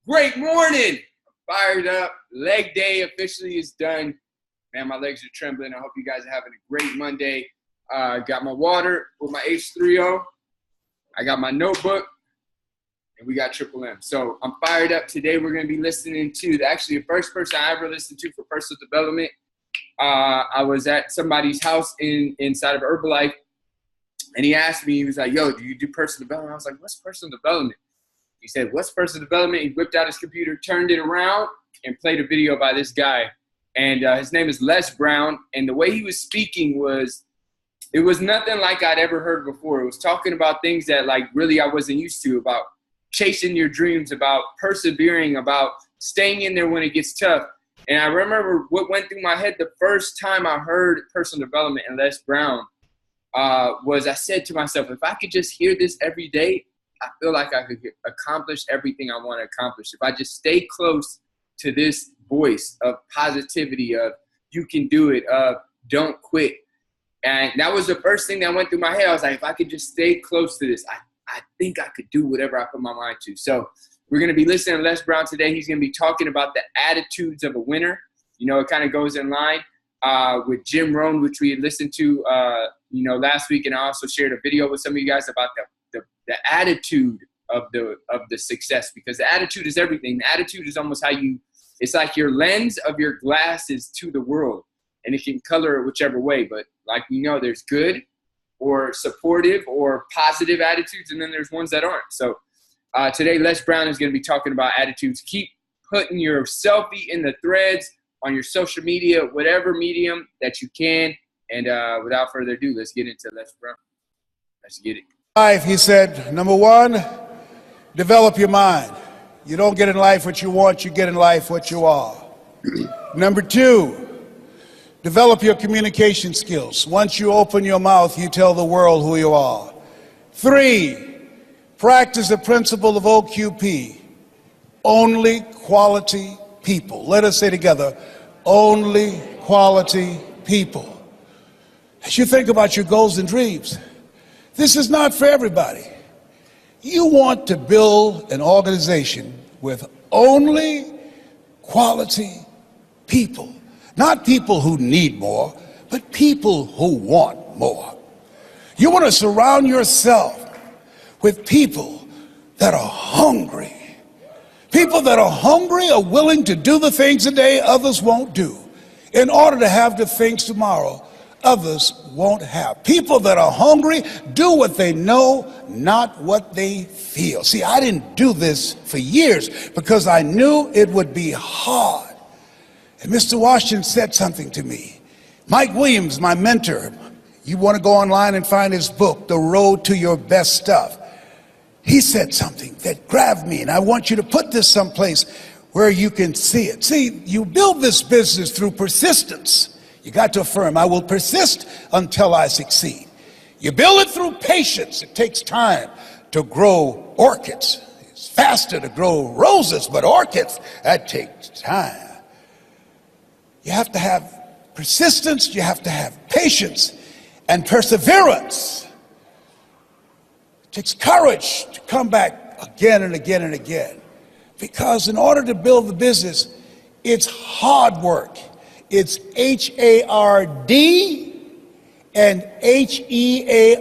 Great morning. Fired up. Leg day officially is done. Man, my legs are trembling. I hope you guys are having a great Monday. Got my water with my H3O. I got my notebook. And we got Triple M. So I'm fired up. Today we're going to be listening to, actually the first person I ever listened to for personal development. I was at somebody's house inside of Herbalife. And he asked me, he was like, yo, do you do personal development? I was like, what's personal development? He said, what's personal development? He whipped out his computer, turned it around, and played a video by this guy. And his name is Les Brown. And the way he was speaking was nothing like I'd ever heard before. It was talking about things that like really I wasn't used to, about chasing your dreams, about persevering, about staying in there when it gets tough. And I remember what went through my head the first time I heard personal development and Les Brown was I said to myself, if I could just hear this every day, I feel like I could accomplish everything I want to accomplish. If I just stay close to this voice of positivity, of you can do it, of don't quit. And that was the first thing that went through my head. I was like, if I could just stay close to this, I think I could do whatever I put my mind to. So we're going to be listening to Les Brown today. He's going to be talking about the attitudes of a winner. You know, it kind of goes in line with Jim Rohn, which we had listened to, last week. And I also shared a video with some of you guys about the attitude of the success, because the attitude is everything. The attitude is almost it's like your lens of your glasses to the world, and it can color it whichever way. But like we know, there's good or supportive or positive attitudes, and then there's ones that aren't. So today, Les Brown is going to be talking about attitudes. Keep putting your selfie in the threads on your social media, whatever medium that you can. And without further ado, let's get into Les Brown. Let's get it. Life, he said, number one, develop your mind. You don't get in life what you want, you get in life what you are. Number two, develop your communication skills. Once you open your mouth, you tell the world who you are. Three, practice the principle of OQP, only quality people. Let us say together, only quality people. As you think about your goals and dreams, this is not for everybody. You want to build an organization with only quality people. Not people who need more, but people who want more. You want to surround yourself with people that are hungry. People that are hungry are willing to do the things today others won't do in order to have the things tomorrow others won't have. People that are hungry do what they know, not what they feel. See, I didn't do this for years because I knew it would be hard. And Mr. Washington said something to me. Mike Williams, my mentor, you want to go online and find his book, The Road to Your Best Stuff. He said something that grabbed me, and I want you to put this someplace where you can see it. See, you build this business through persistence. You got to affirm, I will persist until I succeed. You build it through patience. It takes time to grow orchids. It's faster to grow roses, but orchids, that takes time. You have to have persistence, you have to have patience and perseverance. It takes courage to come back again and again and again. Because in order to build the business, it's hard work. It's H-A-R-D and H-E-A-R-T.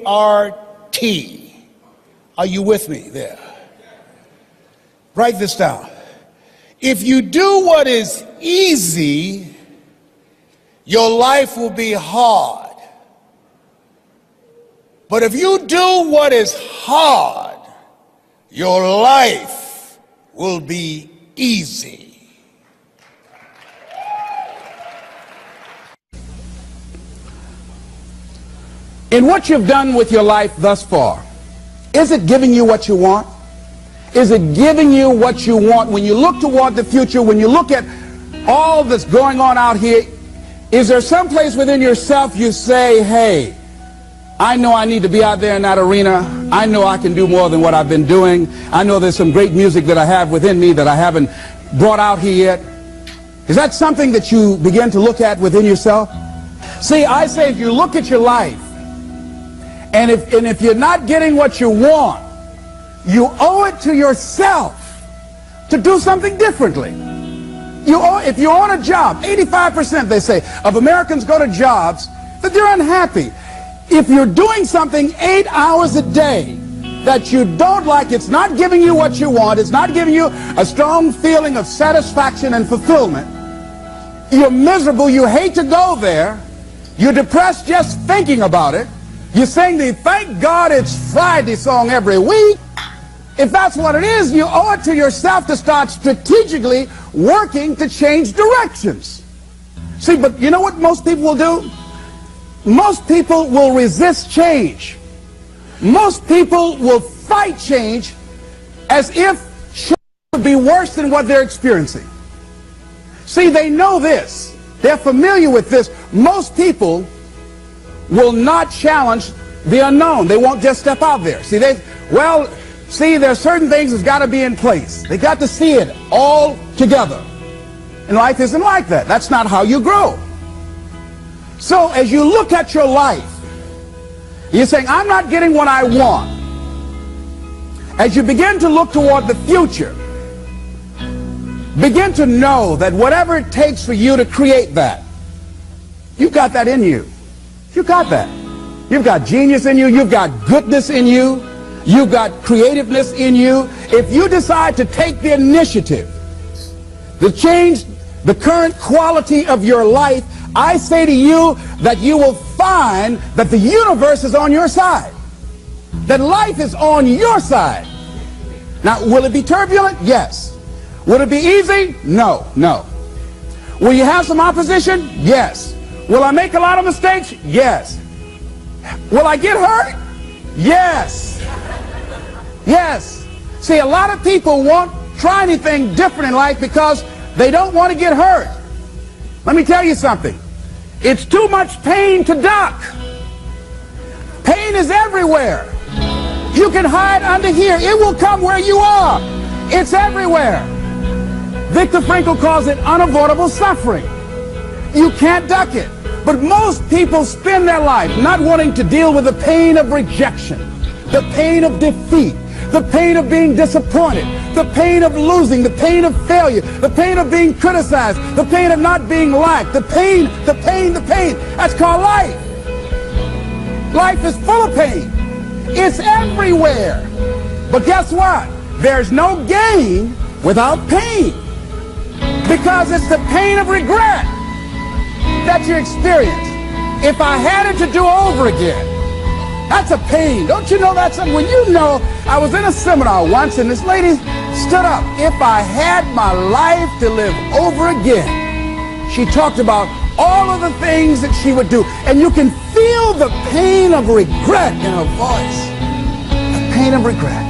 Are you with me there? Write this down. If you do what is easy, your life will be hard. But if you do what is hard, your life will be easy. In what you've done with your life thus far, is it giving you what you want? Is it giving you what you want? When you look toward the future, when you look at all that's going on out here, is there some place within yourself you say, hey, I know I need to be out there in that arena. I know I can do more than what I've been doing. I know there's some great music that I have within me that I haven't brought out here yet. Is that something that you begin to look at within yourself? See, I say if you look at your life, and if you're not getting what you want, you owe it to yourself to do something differently. If you're on a job, 85% they say of Americans go to jobs that they're unhappy. If you're doing something 8 hours a day that you don't like, it's not giving you what you want, it's not giving you a strong feeling of satisfaction and fulfillment, you're miserable, you hate to go there, you're depressed just thinking about it, you sing the "Thank God It's Friday" song every week. If that's what it is, you owe it to yourself to start strategically working to change directions. See, but you know what most people will do? Most people will resist change. Most people will fight change as if change would be worse than what they're experiencing. See, they know this. They're familiar with this. Most people will not challenge the unknown. They won't just step out there. See, there are certain things that's got to be in place. They got to see it all together. And life isn't like that. That's not how you grow. So as you look at your life, you're saying, I'm not getting what I want. As you begin to look toward the future, begin to know that whatever it takes for you to create that, you've got that in you. You've got that. You've got genius in you. You've got goodness in you. You've got creativeness in you. If you decide to take the initiative to change the current quality of your life, I say to you that you will find that the universe is on your side, that life is on your side. Now, will it be turbulent? Yes. Will it be easy? No, no. Will you have some opposition? Yes. Will I make a lot of mistakes? Yes. Will I get hurt? Yes. Yes. See, a lot of people won't try anything different in life because they don't want to get hurt. Let me tell you something. It's too much pain to duck. Pain is everywhere. You can hide under here. It will come where you are. It's everywhere. Viktor Frankl calls it unavoidable suffering. You can't duck it. But most people spend their life not wanting to deal with the pain of rejection, the pain of defeat, the pain of being disappointed, the pain of losing, the pain of failure, the pain of being criticized, the pain of not being liked, the pain. That's called life. Life is full of pain. It's everywhere. But guess what? There's no gain without pain, because it's the pain of regret that you experience. If I had it to do over again, that's a pain. Don't you know that's something? When you know, I was in a seminar once and this lady stood up. If I had my life to live over again, she talked about all of the things that she would do. And you can feel the pain of regret in her voice. The pain of regret.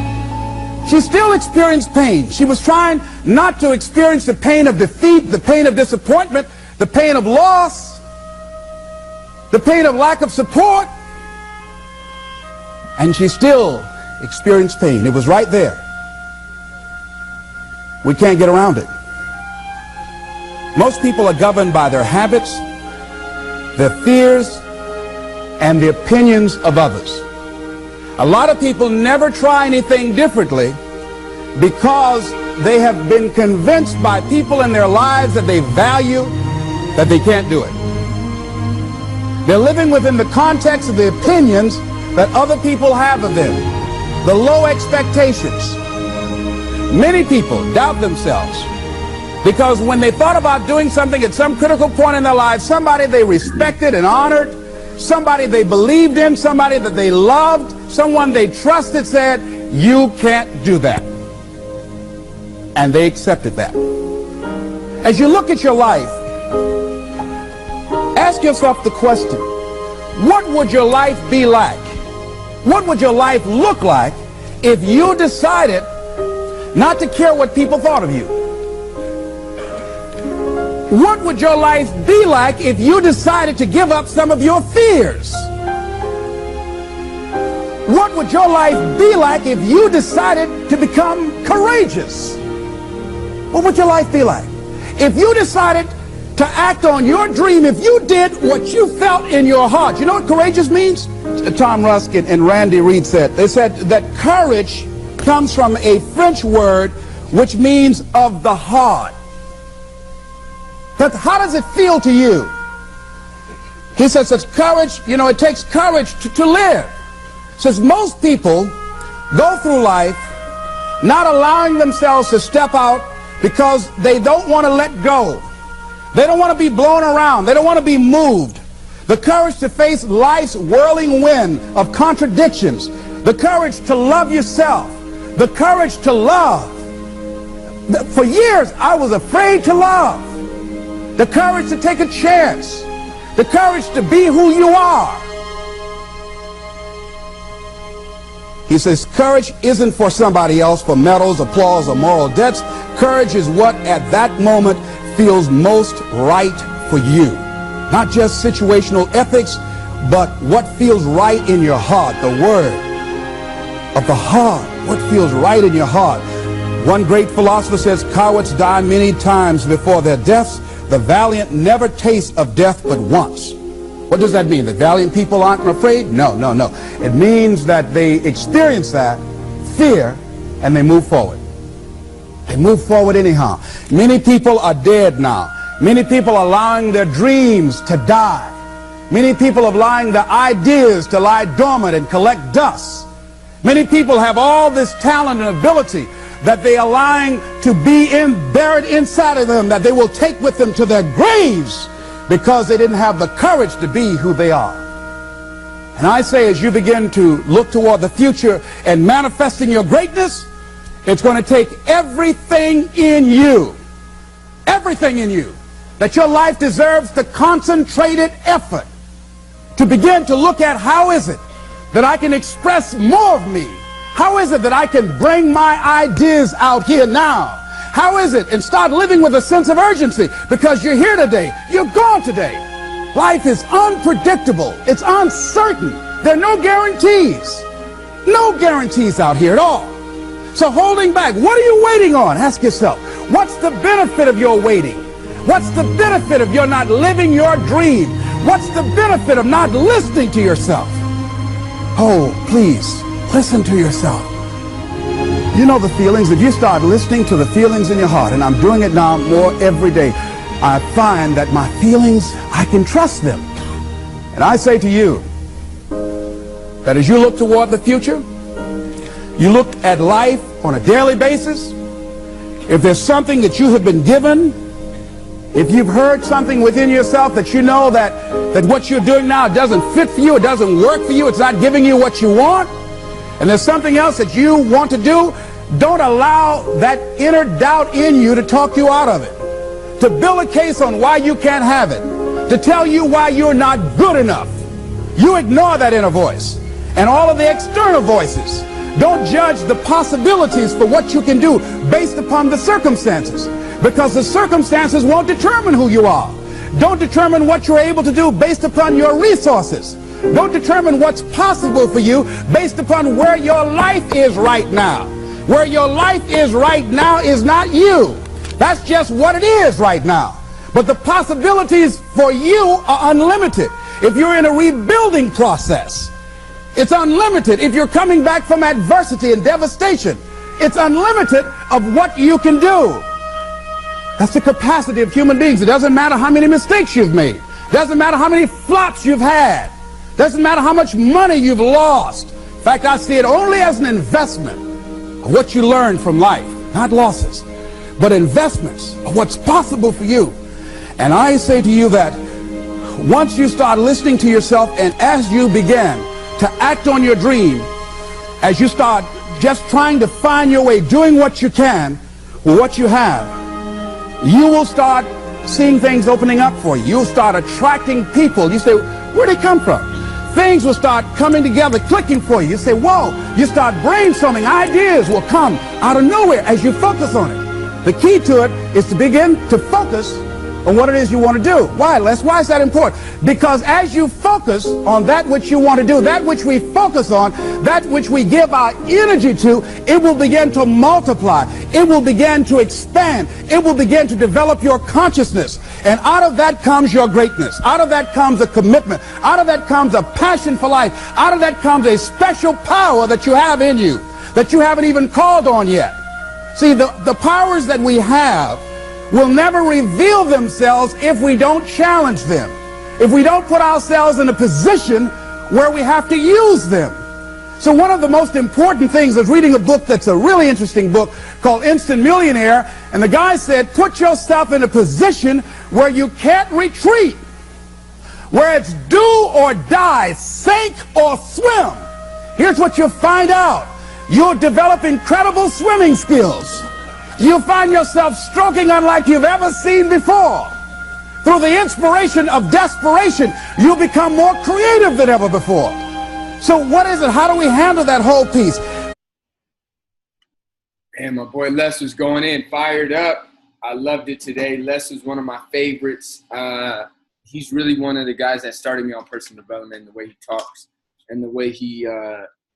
She still experienced pain. She was trying not to experience the pain of defeat, the pain of disappointment, the pain of loss, the pain of lack of support. And she still experienced pain. It was right there. We can't get around it. Most people are governed by their habits, their fears, and the opinions of others. A lot of people never try anything differently because they have been convinced by people in their lives that they value that they can't do it. They're living within the context of the opinions that other people have of them, the low expectations. Many people doubt themselves because when they thought about doing something at some critical point in their lives, somebody they respected and honored, somebody they believed in, somebody that they loved, someone they trusted said, you can't do that. And they accepted that. As you look at your life, ask yourself the question, what would your life be like? What would your life look like if you decided not to care what people thought of you? What would your life be like if you decided to give up some of your fears? What would your life be like if you decided to become courageous? What would your life be like? If you decided to act on your dream, if you did what you felt in your heart. You know what courageous means? Tom Rusk and Randy Reed said. They said that courage comes from a French word which means of the heart. But how does it feel to you? He says it's courage, you know, it takes courage to live. Says most people go through life not allowing themselves to step out because they don't want to let go. They don't want to be blown around. They don't want to be moved. The courage to face life's whirling wind of contradictions. The courage to love yourself. The courage to love. For years, I was afraid to love. The courage to take a chance. The courage to be who you are. He says courage isn't for somebody else, for medals, applause, or moral debts. Courage is what at that moment feels most right for you. Not just situational ethics, but what feels right in your heart. The word of the heart. What feels right in your heart. One great philosopher says cowards die many times before their deaths. The valiant never taste of death but once. What does that mean? That valiant people aren't afraid? No, no, no. It means that they experience that fear and they move forward. They move forward anyhow. Many people are dead now. Many people are allowing their dreams to die. Many people are allowing their ideas to lie dormant and collect dust. Many people have all this talent and ability that they are allowing to be buried inside of them, that they will take with them to their graves because they didn't have the courage to be who they are. And I say, as you begin to look toward the future and manifesting your greatness, it's going to take everything in you, that your life deserves the concentrated effort to begin to look at how is it that I can express more of me. How is it that I can bring my ideas out here now? How is it? And start living with a sense of urgency, because you're here today, you're gone today. Life is unpredictable. It's uncertain. There are no guarantees. No guarantees out here at all. So holding back, what are you waiting on? Ask yourself, what's the benefit of your waiting? What's the benefit of your not living your dream? What's the benefit of not listening to yourself? Oh, please, listen to yourself. You know the feelings. If you start listening to the feelings in your heart, and I'm doing it now more every day, I find that my feelings, I can trust them. And I say to you that as you look toward the future, you look at life on a daily basis, if there's something that you have been given, if you've heard something within yourself that you know that what you're doing now doesn't fit for you, it doesn't work for you, it's not giving you what you want, and there's something else that you want to do, don't allow that inner doubt in you to talk you out of it, to build a case on why you can't have it, to tell you why you're not good enough. You ignore that inner voice and all of the external voices. Don't judge the possibilities for what you can do based upon the circumstances, because the circumstances won't determine who you are. Don't determine what you're able to do based upon your resources. Don't determine what's possible for you based upon where your life is right now. Where your life is right now is not you. That's just what it is right now. But the possibilities for you are unlimited. If you're in a rebuilding process, it's unlimited. If you're coming back from adversity and devastation, it's unlimited of what you can do. That's the capacity of human beings. It doesn't matter how many mistakes you've made. It doesn't matter how many flops you've had. It doesn't matter how much money you've lost. In fact, I see it only as an investment of what you learn from life. Not losses, but investments of what's possible for you. And I say to you that once you start listening to yourself, and as you begin to act on your dream, as you start just trying to find your way, doing what you can with what you have, you will start seeing things opening up for you. You'll start attracting people. You say, where'd they come from? Things will start coming together, clicking for you. You say, whoa. You start brainstorming. Ideas will come out of nowhere as you focus on it. The key to it is to begin to focus on what it is you want to do. Why, Les? Why is that important? Because as you focus on that which you want to do, that which we focus on, that which we give our energy to, it will begin to multiply. It will begin to expand. It will begin to develop your consciousness. And out of that comes your greatness. Out of that comes a commitment. Out of that comes a passion for life. Out of that comes a special power that you have in you that you haven't even called on yet. See, the powers that we have will never reveal themselves if we don't challenge them, if we don't put ourselves in a position where we have to use them. So one of the most important things is reading a book that's a really interesting book called Instant Millionaire, and the guy said, put yourself in a position where you can't retreat, where it's do or die, sink or swim. Here's what you'll find out. You'll develop incredible swimming skills. You'll find yourself stroking unlike you've ever seen before. Through the inspiration of desperation, you'll become more creative than ever before. So what is it? How do we handle that whole piece? And my boy Les was going in, fired up. I loved it today. Les was one of my favorites. He's really one of the guys that started me on personal development, the way he talks and the way he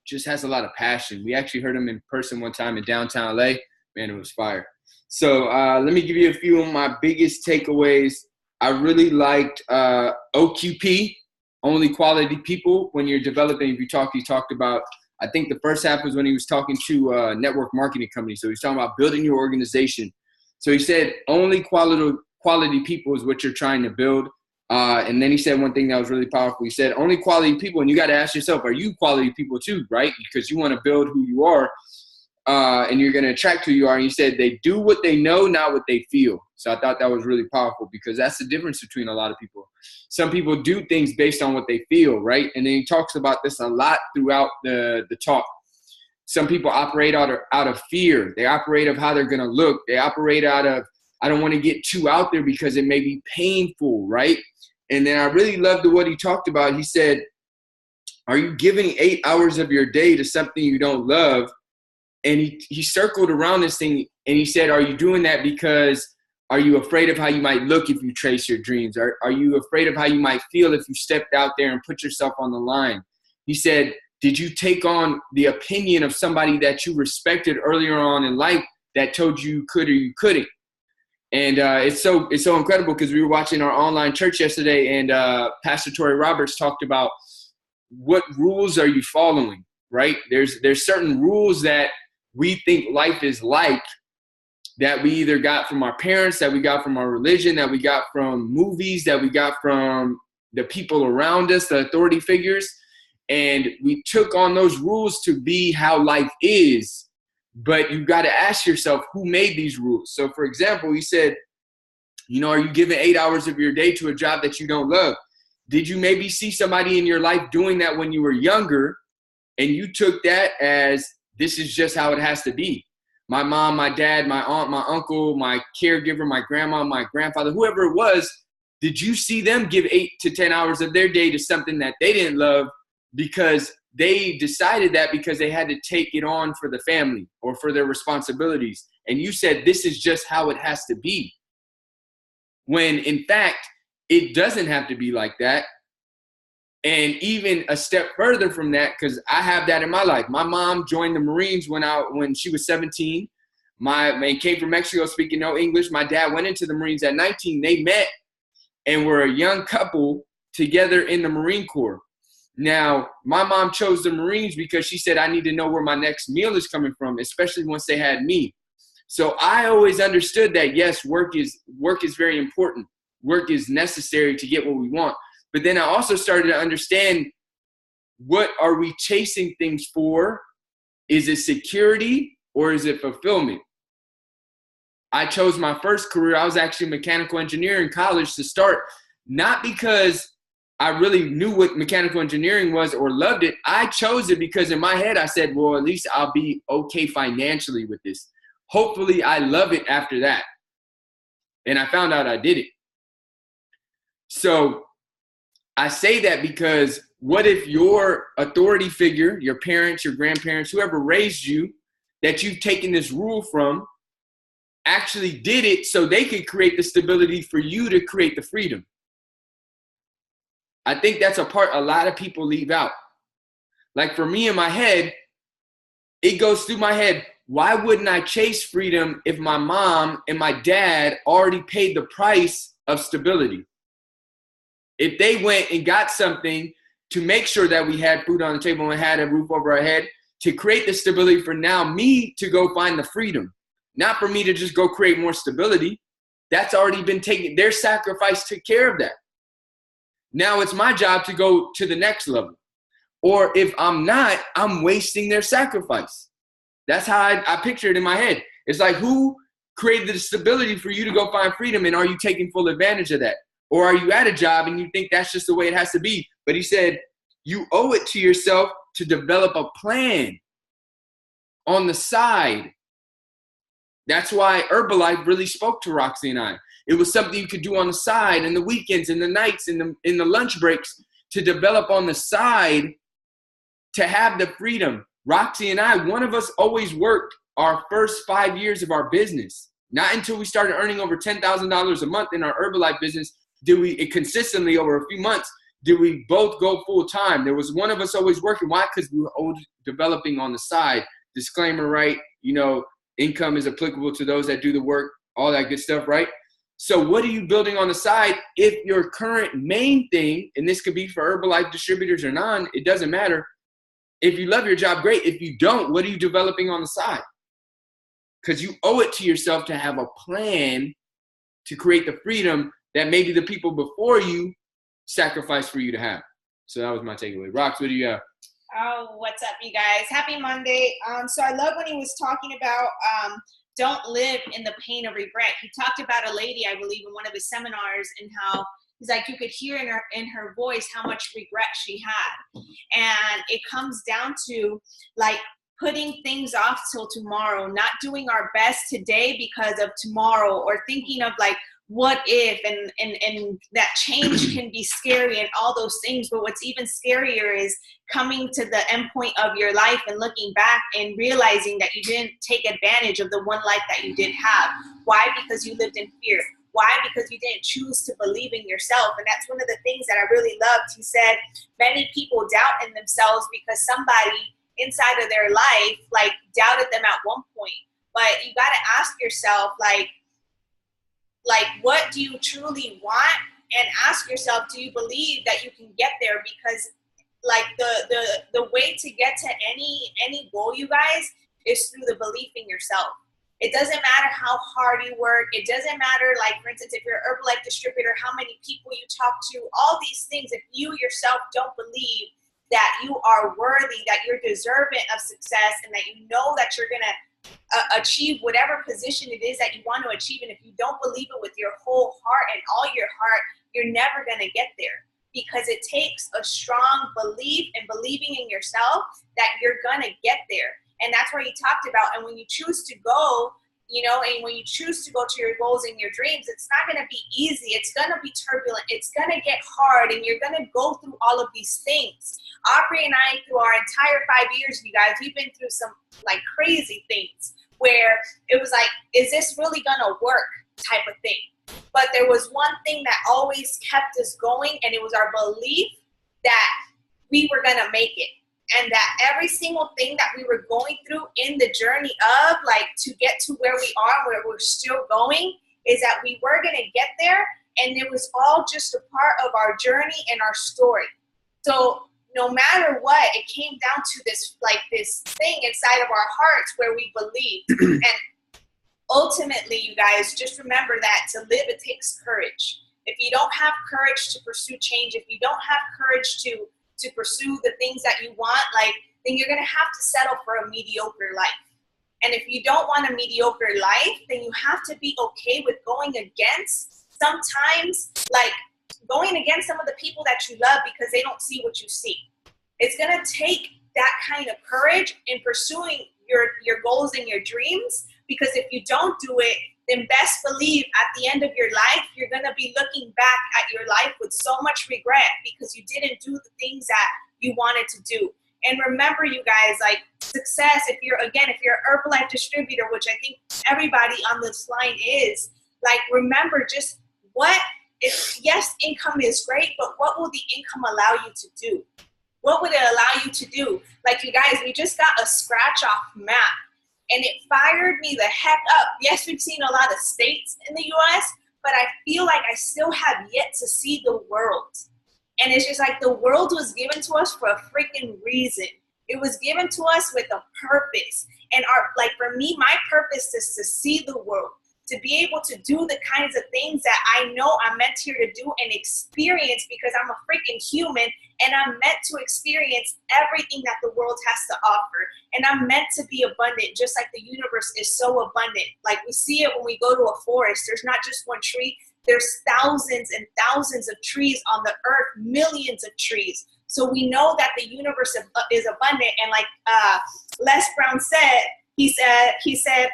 just has a lot of passion. We actually heard him in person one time in downtown LA. Man, it was fire. So let me give you a few of my biggest takeaways. I really liked OQP, Only Quality People. When you're developing, he talked about, I think the first half was when he was talking to network marketing companies. So he's talking about building your organization. So he said only quality people is what you're trying to build. And then he said one thing that was really powerful. He said only quality people, and you got to ask yourself, are you quality people too, right? Because you want to build who you are, and you're going to attract who you are. And he said they do what they know, not what they feel. So I thought that was really powerful, because that's the difference between a lot of people. Some people do things based on what they feel, right? And then he talks about this a lot throughout the talk. Some people operate out of fear. They operate of how they're going to look. They operate out of, I don't want to get too out there because it may be painful, right? And then I really loved what he talked about. He said, are you giving 8 hours of your day to something you don't love? And he circled around this thing, and he said, are you doing that because are you afraid of how you might look if you trace your dreams? Are you afraid of how you might feel if you stepped out there and put yourself on the line? He said, did you take on the opinion of somebody that you respected earlier on in life that told you could or you couldn't? And it's so incredible, because we were watching our online church yesterday, and Pastor Tori Roberts talked about what rules are you following, right? There's certain rules that we think life is like, that we either got from our parents, that we got from our religion, that we got from movies, that we got from the people around us, the authority figures. And we took on those rules to be how life is. But you've got to ask yourself, who made these rules? So, for example, he said, are you giving 8 hours of your day to a job that you don't love? Did you maybe see somebody in your life doing that when you were younger, and you took that as, this is just how it has to be? My mom, my dad, my aunt, my uncle, my caregiver, my grandma, my grandfather, whoever it was, did you see them give 8 to 10 hours of their day to something that they didn't love because they decided that because they had to take it on for the family or for their responsibilities? And you said, this is just how it has to be. When in fact, it doesn't have to be like that. And even a step further from that, because I have that in my life. My mom joined the Marines when she was 17. My man came from Mexico speaking no English. My dad went into the Marines at 19. They met and were a young couple together in the Marine Corps. Now, my mom chose the Marines because she said, I need to know where my next meal is coming from, especially once they had me. So I always understood that, yes, work is very important. Work is necessary to get what we want. But then I also started to understand, what are we chasing things for? Is it security or is it fulfillment? I chose my first career. I was actually a mechanical engineer in college to start, not because I really knew what mechanical engineering was or loved it. I chose it because in my head I said, well, at least I'll be okay financially with this. Hopefully I love it after that. And I found out I did it. So I say that because what if your authority figure, your parents, your grandparents, whoever raised you, that you've taken this rule from, actually did it so they could create the stability for you to create the freedom? I think that's a part a lot of people leave out. Like for me in my head, it goes through my head, why wouldn't I chase freedom if my mom and my dad already paid the price of stability? If they went and got something to make sure that we had food on the table and had a roof over our head, to create the stability for now me to go find the freedom. not for me to just go create more stability. That's already been taken. Their sacrifice took care of that. Now it's my job to go to the next level. Or if I'm not, I'm wasting their sacrifice. That's how I picture it in my head. It's like, who created the stability for you to go find freedom, and are you taking full advantage of that? Or are you at a job and you think that's just the way it has to be? But he said, you owe it to yourself to develop a plan on the side. That's why Herbalife really spoke to Roxy and I. It was something you could do on the side, in the weekends, in the nights, in the lunch breaks, to develop on the side, to have the freedom. Roxy and I, one of us always worked our first 5 years of our business. Not until we started earning over $10,000 a month in our Herbalife business did we consistently, over a few months, did we both go full time. There was one of us always working. Why? Because we were always developing on the side. Disclaimer, right? You know, income is applicable to those that do the work, all that good stuff, right? So what are you building on the side if your current main thing, and this could be for Herbalife distributors or non, it doesn't matter. If you love your job, great. If you don't, what are you developing on the side? Because you owe it to yourself to have a plan to create the freedom that maybe the people before you sacrificed for you to have. So that was my takeaway. Rox, what do you have? Oh, what's up, you guys? Happy Monday. So I love when he was talking about don't live in the pain of regret. He talked about a lady, I believe, in one of his seminars, and how he's like, you could hear in her voice how much regret she had. And it comes down to like putting things off till tomorrow, not doing our best today because of tomorrow, or thinking of like, what if, and that change can be scary and all those things. But what's even scarier is coming to the end point of your life and looking back and realizing that you didn't take advantage of the one life that you did have. Why? Because you lived in fear. Why? Because you didn't choose to believe in yourself. And that's one of the things that I really loved. He said many people doubt in themselves because somebody inside of their life like doubted them at one point. But you got to ask yourself, like what do you truly want? And ask yourself, do you believe that you can get there? Because like the way to get to any goal, you guys, is through the belief in yourself. It doesn't matter how hard you work. It doesn't matter, like, for instance, if you're a Herbalife distributor, how many people you talk to, all these things. If you yourself don't believe that you are worthy, that you're deserving of success, and that you know that you're going to achieve whatever position it is that you want to achieve, and if you don't believe it with your whole heart and all your heart, you're never going to get there. Because it takes a strong belief and believing in yourself that you're going to get there. And that's where he talked about, and when you choose to go, you know, and when you choose to go to your goals and your dreams, it's not going to be easy. It's going to be turbulent. It's going to get hard, and you're going to go through all of these things. Aubrey and I, through our entire 5 years, you guys, we've been through some like crazy things where it was like, is this really going to work type of thing? But there was one thing that always kept us going, and it was our belief that we were going to make it. And that every single thing that we were going through in the journey of like to get to where we are, where we're still going, is that we were going to get there. And it was all just a part of our journey and our story. So no matter what, it came down to this thing inside of our hearts where we believe. And ultimately, you guys, just remember that to live, it takes courage. If you don't have courage to pursue change, if you don't have courage to pursue the things that you want, like, then you're going to have to settle for a mediocre life. And if you don't want a mediocre life, then you have to be okay with going against, sometimes, like, going against some of the people that you love because they don't see what you see. It's going to take that kind of courage in pursuing your goals and your dreams, because if you don't do it, then best believe at the end of your life, you're going to be looking back at your life with so much regret because you didn't do the things that you wanted to do. And remember, you guys, like, success, if you're an Herbalife distributor, which I think everybody on this line is, like, remember just yes, income is great, but what will the income allow you to do? What would it allow you to do? Like, you guys, we just got a scratch off map. And it fired me the heck up. Yes, we've seen a lot of states in the U.S., but I feel like I still have yet to see the world. And it's just like the world was given to us for a freaking reason. It was given to us with a purpose. And like for me, my purpose is to see the world, to be able to do the kinds of things that I know I'm meant here to do and experience, because I'm a freaking human and I'm meant to experience everything that the world has to offer. And I'm meant to be abundant, just like the universe is so abundant. Like we see it when we go to a forest. There's not just one tree. There's thousands and thousands of trees on the earth, millions of trees. So we know that the universe is abundant. And like Les Brown said, he said,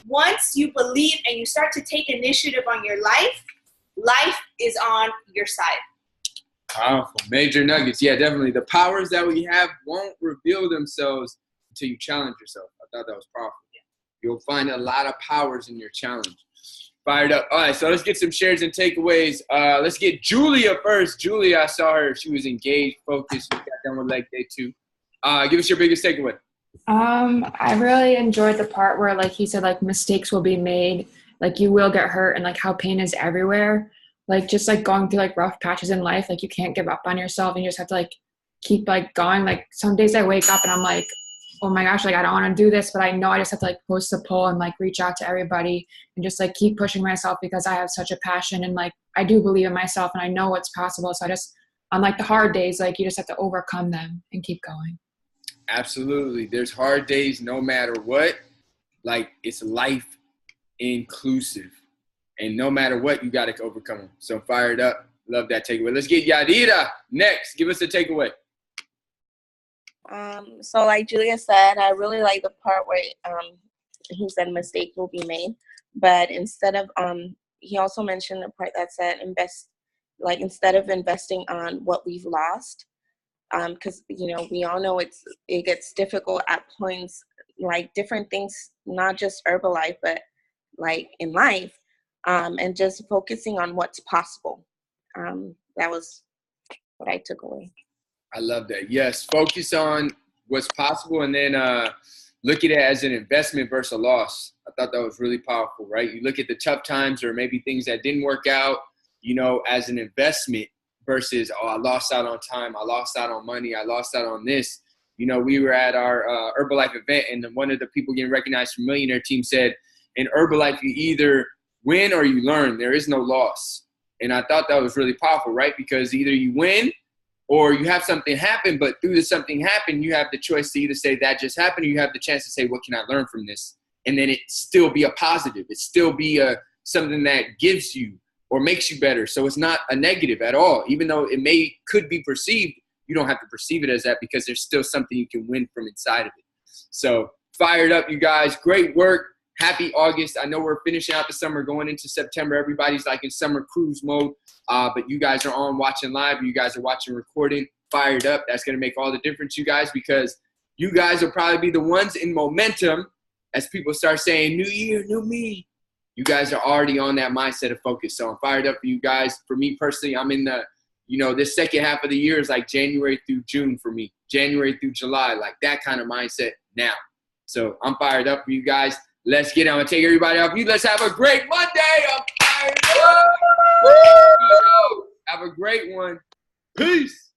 once you believe and you start to take initiative on your life, life is on your side. Powerful. Major nuggets. Yeah, definitely. The powers that we have won't reveal themselves until you challenge yourself. I thought that was powerful. You'll find a lot of powers in your challenge. Fired up. All right, so let's get some shares and takeaways. Let's get Julia first. Julia, I saw her. She was engaged, focused. We got done with leg day 2. Give us your biggest takeaway. I really enjoyed the part where, like he said, like mistakes will be made, like you will get hurt, and like how pain is everywhere. Like just like going through like rough patches in life, like you can't give up on yourself and you just have to like keep like going. Like some days I wake up and I'm like, oh my gosh, like I don't want to do this, but I know I just have to like post a poll and like reach out to everybody and just like keep pushing myself, because I have such a passion and like I do believe in myself and I know what's possible. So I just, on like the hard days, like you just have to overcome them and keep going. Absolutely. There's hard days no matter what. Like it's life inclusive. And no matter what, you got to overcome them. So fired up. Love that takeaway. Let's get Yadira next. Give us a takeaway. So like Julia said, I really like the part where he said mistakes will be made. But instead of, he also mentioned the part that said instead of investing on what we've lost, because, you know, we all know it gets difficult at points, like different things, not just Herbalife, but like in life, and just focusing on what's possible. That was what I took away. I love that. Yes, focus on what's possible and then look at it as an investment versus a loss. I thought that was really powerful, right? You look at the tough times or maybe things that didn't work out, you know, as an investment versus, oh, I lost out on time, I lost out on money, I lost out on this. You know, we were at our Herbalife event, and one of the people getting recognized from Millionaire Team said, in Herbalife, you either win or you learn. There is no loss. And I thought that was really powerful, right? Because either you win or you have something happen, but through the something happen, you have the choice to either say that just happened, or you have the chance to say, what can I learn from this? And then it still be a positive. It still be something that gives you or makes you better. So it's not a negative at all. Even though it could be perceived, you don't have to perceive it as that, because there's still something you can win from inside of it. So fired up, you guys. Great work. Happy August. I know we're finishing out the summer, going into September. Everybody's like in summer cruise mode, but you guys are on watching live. You guys are watching recording. Fired up. That's going to make all the difference, you guys, because you guys will probably be the ones in momentum as people start saying, new year, new me. You guys are already on that mindset of focus. So I'm fired up for you guys. For me personally, I'm in the, you know, this second half of the year is like January through June for me. January through July, like that kind of mindset now. So I'm fired up for you guys. Let's get it. I'm going to take everybody off mute. Let's have a great Monday. I'm fired up. Have a great one. Peace.